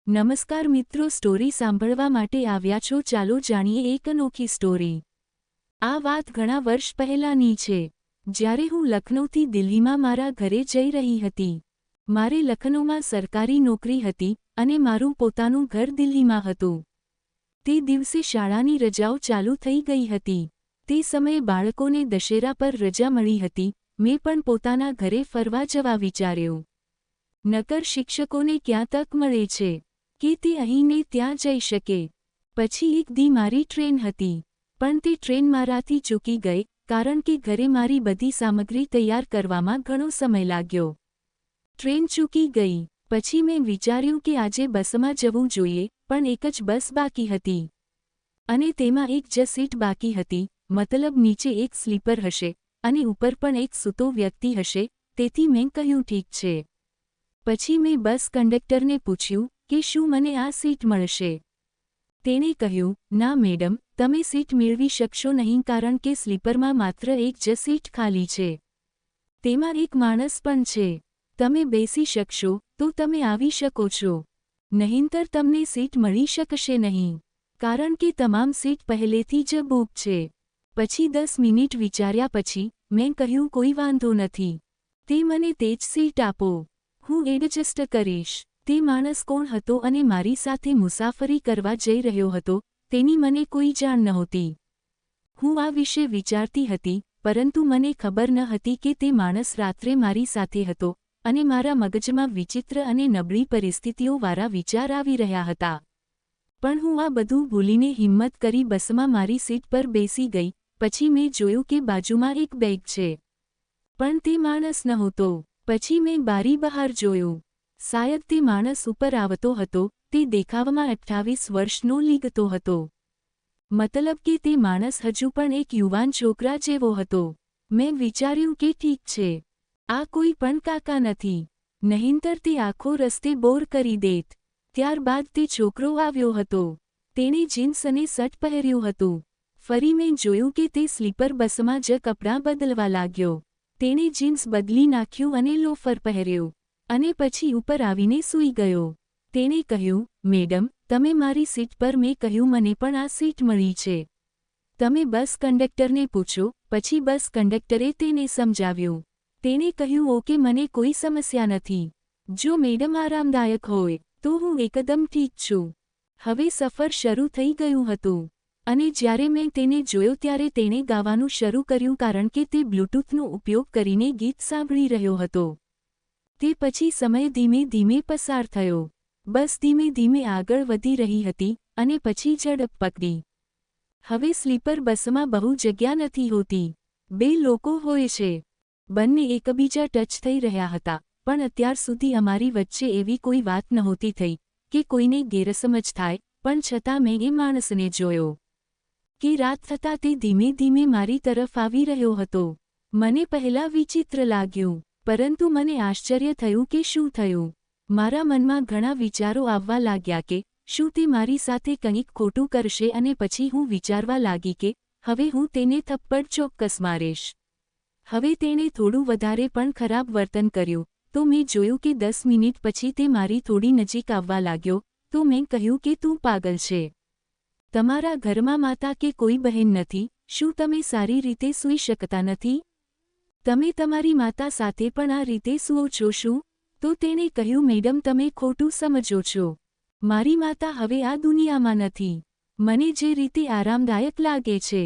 નમસ્કાર મિત્રો, સ્ટોરી સાંભળવા માટે આવ્યા છો? ચાલો જાણીએ એક અનોખી સ્ટોરી। આ વાત ઘણા વર્ષ પહેલાંની છે, જ્યારે હું લખનૌથી દિલ્હીમાં મારા ઘરે જઈ રહી હતી। મારે લખનૌમાં સરકારી નોકરી હતી અને મારું પોતાનું ઘર દિલ્હીમાં હતું। તે દિવસે શાળાની રજાઓ ચાલુ થઈ ગઈ હતી। તે સમયે બાળકોને દશેરા પર રજા મળી હતી। મેં પણ પોતાના ઘરે ફરવા જવા વિચાર્યું। નકર શિક્ષકોને ક્યાં તક મળે છે કે તે અહીં ને ત્યાં જઈ શકે। પછી એક દી મારી ટ્રેન હતી, પણ તે ટ્રેન મારાથી ચૂકી ગઈ કારણ કે ઘરે મારી બધી સામગ્રી તૈયાર કરવામાં ઘણો સમય લાગ્યો। ટ્રેન ચૂકી ગઈ પછી મેં વિચાર્યું કે આજે બસમાં જવું જોઈએ, પણ એક જ બસ બાકી હતી અને તેમાં એક જ સીટ બાકી હતી, મતલબ નીચે એક સ્લીપર હશે અને ઉપર પણ એક સૂતો વ્યક્તિ હશે। તેથી મેં કહ્યું ઠીક છે। પછી મેં બસ કંડક્ટરને પૂછ્યું કે શું મને આ સીટ મળશે? તેણે કહ્યું, ના મેડમ, તમે સીટ મેળવી શકશો નહીં કારણ કે સ્લીપરમાં માત્ર એક જ સીટ ખાલી છે। તેમાં એક માણસ પણ છે। તમે બેસી શકશો તો તમે આવી શકો છો, નહીંતર તમને સીટ મળી શકશે નહીં કારણ કે તમામ સીટ પહેલેથી જ બુક છે। પછી 10 મિનિટ વિચાર્યા પછી મેં કહ્યું, કોઈ વાંધો નથી, તે મને તે જ સીટ આપો, હું એડજસ્ટ કરીશ। તે માણસ કોણ હતો અને મારી સાથે મુસાફરી કરવા જઈ રહ્યો હતો તેની મને કોઈ જાણ નહોતી। હું આ વિશે વિચારતી હતી, પરંતુ મને ખબર ન હતી કે તે માણસ રાત્રે મારી સાથે હતો અને મારા મગજમાં વિચિત્ર અને નબળી પરિસ્થિતિઓવાળા વિચાર આવી રહ્યા હતા। પણ હું આ બધું ભૂલીને હિંમત કરી બસમાં મારી સીટ પર બેસી ગઈ। પછી મેં જોયું કે બાજુમાં એક બેગ છે, પણ તે માણસ નહોતો। પછી મેં બારી બહાર જોયું, શાયદ તે માણસ ઉપર આવતો હતો। તે દેખાવમાં 28 વર્ષનો લીગતો હતો, મતલબ કે તે માણસ હજુ પણ એક યુવાન છોકરા જેવો હતો। મેં વિચાર્યું કે ઠીક છે, આ કોઈ પણ કાકા નથી, નહીંતર તે આખો રસ્તે બોર કરી દેત। ત્યારબાદ તે છોકરો આવ્યો હતો, તેણે જીન્સ અને શર્ટ પહેર્યું હતું। ફરી મેં જોયું કે તે સ્લીપર બસમાં જ કપડાં બદલવા લાગ્યો। તેણે જીન્સ બદલી નાખ્યું અને લોફર પહેર્યું અને પછી ઉપર આવીને સૂઈ ગયો। તેણે કહ્યું, મેડમ, તમે મારી સીટ પર। મેં કહ્યું, મને પણ આ સીટ મળી છે, તમે બસ કંડક્ટરને પૂછો। પછી બસ કંડક્ટરે તેને સમજાવ્યું। તેણે કહ્યું, ઓકે, મને કોઈ સમસ્યા નથી, જો મેડમ આરામદાયક હોય તો હું એકદમ ઠીક છું। હવે સફર શરૂ થઈ ગયું હતું અને જ્યારે મેં તેને જોયો ત્યારે તેણે ગાવાનું શરૂ કર્યું કારણ કે તે બ્લૂટૂથનો ઉપયોગ કરીને ગીત સાંભળી રહ્યો હતો। તે પછી સમય ધીમે ધીમે પસાર થયો, બસ ધીમે ધીમે આગળ વધી રહી હતી અને પછી ઝડપ પકડી। હવે સ્લીપર બસમાં બહુ જગ્યા નથી હોતી, 2 લોકો હોય છે, બંને એકબીજા ટચ થઈ રહ્યા હતા, પણ અત્યાર સુધી અમારી વચ્ચે એવી કોઈ વાત નહોતી થઈ કે કોઈને ગેરસમજ થાય। પણ છતાં મેં એ માણસને જોયો કે રાત થતાં તે ધીમે ધીમે મારી તરફ આવી રહ્યો હતો। મને પહેલાં વિચિત્ર લાગ્યું, પરંતુ મને આશ્ચર્ય થયું કે શું થયું। મારા મનમાં ઘણા વિચારો આવવા લાગ્યા કે શું તે મારી સાથે કંઈક ખોટું કરશે અને પછી હું વિચારવા લાગી કે હવે હું તેને થપ્પડ ચોક્કસ મારીશ। હવે તેણે થોડું વધારે પણ ખરાબ વર્તન કર્યું તો મેં જોયું કે 10 મિનિટ પછી તે મારી થોડી નજીક આવવા લાગ્યો તો મેં કહ્યું કે તું પાગલ છે, તમારા ઘરમાં માતા કે કોઈ બહેન નથી? શું તમે સારી રીતે સૂઈ શકતા નથી? તમે તમારી માતા સાથે પણ આ રીતે સૂઓ છો શું? તો તેણે કહ્યું, મેડમ, તમે ખોટું સમજો છો, મારી માતા હવે આ દુનિયામાં નથી, મને જે રીતે આરામદાયક લાગે છે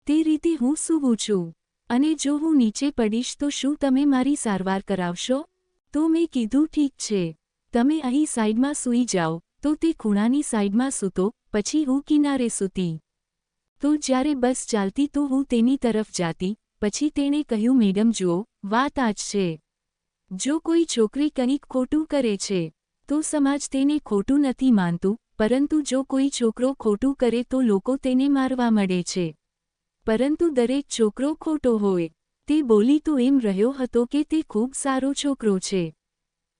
તે રીતે હું સૂવું છું, અને જો હું નીચે પડીશ તો શું તમે મારી સારવાર કરાવશો? તો મેં કીધું, ઠીક છે, તમે અહીં સાઈડમાં સૂઈ જાઓ। તો તે ખૂણાની સાઈડમાં સૂતો, પછી હું કિનારે સૂતી। તો જ્યારે બસ ચાલતી તો હું તેની તરફ જાતી। પછી તેણે કહ્યું, મેડમ જુઓ, વાત આ જ છે, જો કોઈ છોકરી કંઈક ખોટું કરે છે તો સમાજ તેને ખોટું નથી માનતું, પરંતુ જો કોઈ છોકરો ખોટું કરે તો લોકો તેને મારવા મળે છે, પરંતુ દરેક છોકરો ખોટો હોય। તે બોલી તો એમ રહ્યો હતો કે તે ખૂબ સારો છોકરો છે,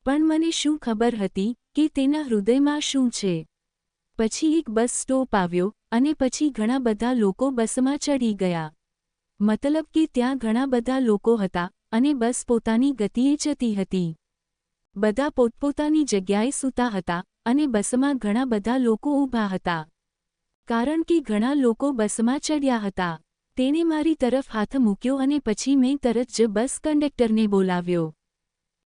પણ મને શું ખબર હતી કે તેના હૃદયમાં શું છે। પછી એક બસ સ્ટોપ આવ્યો અને પછી ઘણા બધા લોકો બસમાં ચડી ગયા, મતલબ કે ત્યાં ઘણા બધા લોકો હતા અને બસ પોતાની ગતિએ જતી હતી। બધા પોતપોતાની જગ્યાએ સૂતા હતા અને બસમાં ઘણા બધા લોકો ઊભા હતા. કારણ કે ઘણા લોકો બસમાં ચડ્યા હતા. તેણે મારી તરફ હાથ મૂક્યો અને પછી મેં તરત જ બસ કંડક્ટરને બોલાવ્યો.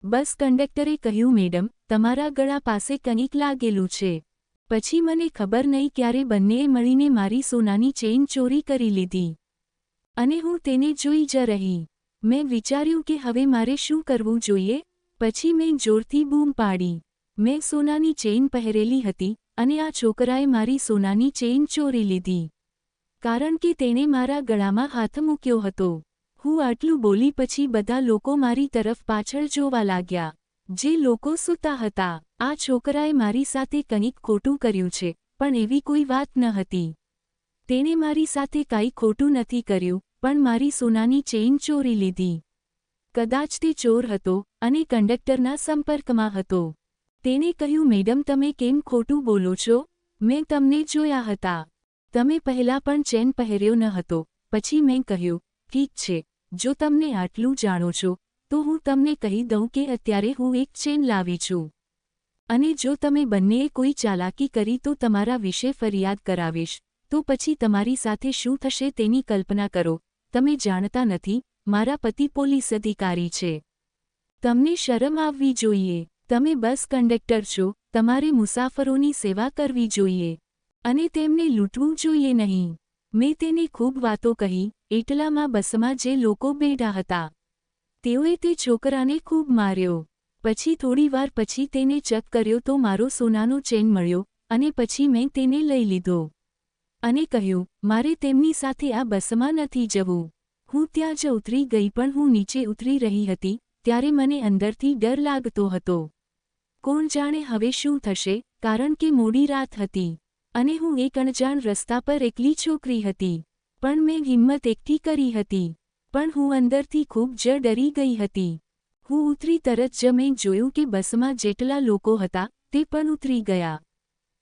બસ કંડક્ટરે કહ્યું, મેડમ, તમારા ગળા પાસે કંઈક લાગેલું છે. પછી મને ખબર નહીં ક્યારે બંનેએ મળીને મારી સોનાની ચેઇન ચોરી કરી લીધી. અને હું તેને જોઈ જ રહી. મેં વિચાર્યું કે હવે મારે શું કરવું જોઈએ. પછી મેં જોરથી બૂમ પાડી. મેં સોનાની ચેઇન પહેરેલી હતી અને આ છોકરાએ મારી સોનાની ચેઇન ચોરી લીધી. કારણ કે તેણે મારા ગળામાં હાથ મૂક્યો હતો. હું આટલું બોલી પછી બધા લોકો મારી તરફ પાછળ જોવા લાગ્યા. જે લોકો સૂતા હતા. આ છોકરાએ મારી સાથે કંઈક ખોટું કર્યું છે, પણ એવી કોઈ વાત ન હતી. તેણે મારી સાથે કાંઈ ખોટું નથી કર્યું, પણ મારી સોનાની ચેઇન ચોરી લીધી. કદાચ તે ચોર હતો અને કંડક્ટરના સંપર્કમાં હતો. તેણે કહ્યું, મેડમ, તમે કેમ ખોટું બોલો છો? મેં તમને જોયા હતા. તમે પહેલાં પણ ચેન પહેર્યો ન હતો. પછી મેં કહ્યું, ઠીક છે, જો તમને આટલું જાણો છો તો હું તમને કહી દઉં કે અત્યારે હું એક ચેન લાવી છું. અને જો તમે બંનેએ કોઈ ચાલાકી કરી તો તમારા વિશે ફરિયાદ કરાવીશ. તો પછી તમારી સાથે શું થશે તેની કલ્પના કરો. તમે જાણતા નથી, મારા પતિ પોલીસ અધિકારી છે. તમને શરમ આવવી જોઈએ. તમે બસ કંડક્ટર છો, તમારે મુસાફરોની સેવા કરવી જોઈએ અને તેમને લૂંટવું જોઈએ નહીં. મેં તેને ખૂબ વાતો કહી. એટલામાં બસમાં જે લોકો બેઠા હતા તેઓએ તે છોકરાને ખૂબ માર્યો. પછી થોડીવાર પછી તેને ચેક કર્યો તો મારો સોનાનો ચેન મળ્યો અને પછી મેં તેને લઈ લીધો અને કહ્યું, મારે તેમની સાથે આ બસમાં નથી જવું. હું ત્યાં જ ઉતરી ગઈ. પણ હું નીચે ઉતરી રહી હતી ત્યારે મને અંદરથી ડર લાગતો હતો. કોણ જાણે હવે શું થશે, કારણ કે મોડી રાત હતી અને હું એક અણજાણ રસ્તા પર એકલી છોકરી હતી. પણ મેં હિંમત એકઠી કરી હતી. પણ હું અંદરથી ખૂબ જ ડરી ગઈ હતી. હું ઉતરી તરત જ મેં જોયું કે બસમાં જેટલા લોકો હતા તે પણ ઉતરી ગયા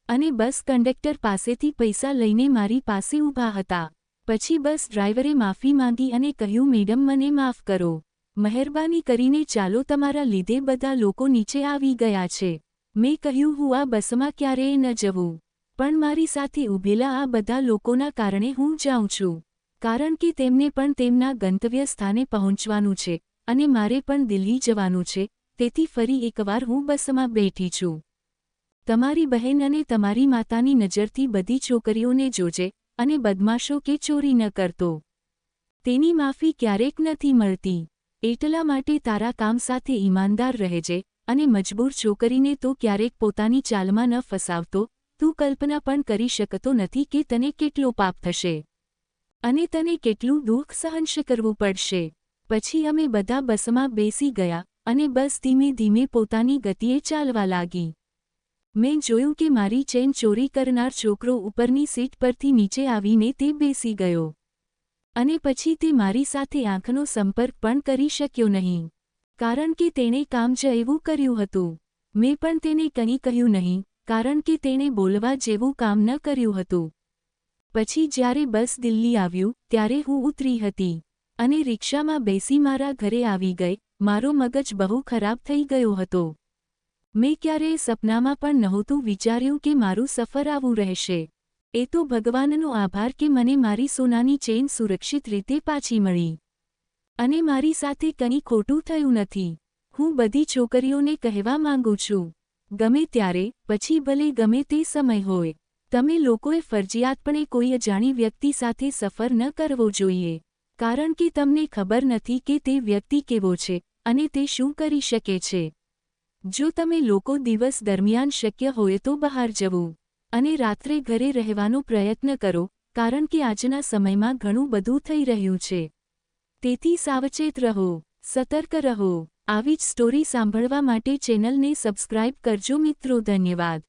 અને બસ કંડક્ટર પાસેથી પૈસા લઈને મારી પાસે ઊભા હતા. પછી બસ ડ્રાઈવરે માફી માંગી અને કહ્યું, મેડમ, મને માફ કરો. મહેરબાની કરીને ચાલો, તમારા લીધે બધા લોકો નીચે આવી ગયા છે. મેં કહ્યું, હું આ બસમાં ક્યારેય ન જવું. પણ મારી સાથે ઊભેલા આ બધા લોકોના કારણે હું જાઉં છું. કારણ કે તેમને પણ તેમના ગંતવ્ય સ્થાને પહોંચવાનું છે અને મારે પણ દિલ્હી જવાનું છે. તેથી ફરી એકવાર હું બસમાં બેઠી છું. તમારી બહેન અને તમારી માતાની નજરથી બધી છોકરીઓને જોજે અને બદમાશો કે ચોરી ન કરતો. તેની માફી ક્યારેક નથી મળતી. એટલા માટે તારા કામ સાથે ઈમાનદાર રહેજે અને મજબૂર છોકરીને તો ક્યારેક પોતાની ચાલમાં ન ફસાવતો. તું કલ્પના પણ કરી શકતો નથી કે તને કેટલો પાપ થશે અને તને કેટલું દુઃખ સહન કરવું પડશે. પછી અમે બધા બસમાં બેસી ગયા અને બસ ધીમે ધીમે પોતાની ગતિએ ચાલવા લાગી. મેં જોયું કે મારી ચેન ચોરી કરનાર છોકરો ઉપરની સીટ પરથી નીચે આવીને તે બેસી ગયો અને પછી તે મારી સાથે આંખનો સંપર્ક પણ કરી શક્યો નહીં. કારણ કે તેણે કામ જ એવું કર્યું હતું. મેં પણ તેને કંઈ કહ્યું નહીં, કારણ કે તેણે બોલવા જેવું કામ ન કર્યું હતું. પછી જ્યારે બસ દિલ્હી આવ્યું ત્યારે હું ઉતરી હતી અને રિક્ષામાં બેસી મારા ઘરે આવી ગઈ. મારો મગજ બહુ ખરાબ થઈ ગયો હતો. મેં ક્યારેય સપનામાં પણ નહોતું વિચાર્યું કે મારું સફર આવું રહેશે. એ તો ભગવાનનો આભાર કે મને મારી સોનાની ચેન સુરક્ષિત રીતે પાછી મળી અને મારી સાથે કંઈ ખોટું થયું નથી. હું બધી છોકરીઓને કહેવા માંગુ છું, ગમે ત્યારે, પછી ભલે ગમે તે સમય હોય, તમે લોકોએ ફરજિયાતપણે કોઈ અજાણી વ્યક્તિ સાથે સફર ન કરવો જોઈએ. કારણ કે તમને ખબર નથી કે તે વ્યક્તિ કેવો છે અને તે શું કરી શકે છે. જો તમે લોકો દિવસ દરમિયાન શક્ય હોય તો બહાર જવું અને રાત્રે ઘરે રહેવાનો પ્રયત્ન કરો, કારણ કે આજના સમયમાં ઘણું બધું થઈ રહ્યું છે. તેથી સાવચેત રહો, સતર્ક રહો. આવી જ સ્ટોરી સાંભળવા માટે ચેનલને સબસ્ક્રાઇબ કરજો મિત્રો. ધન્યવાદ.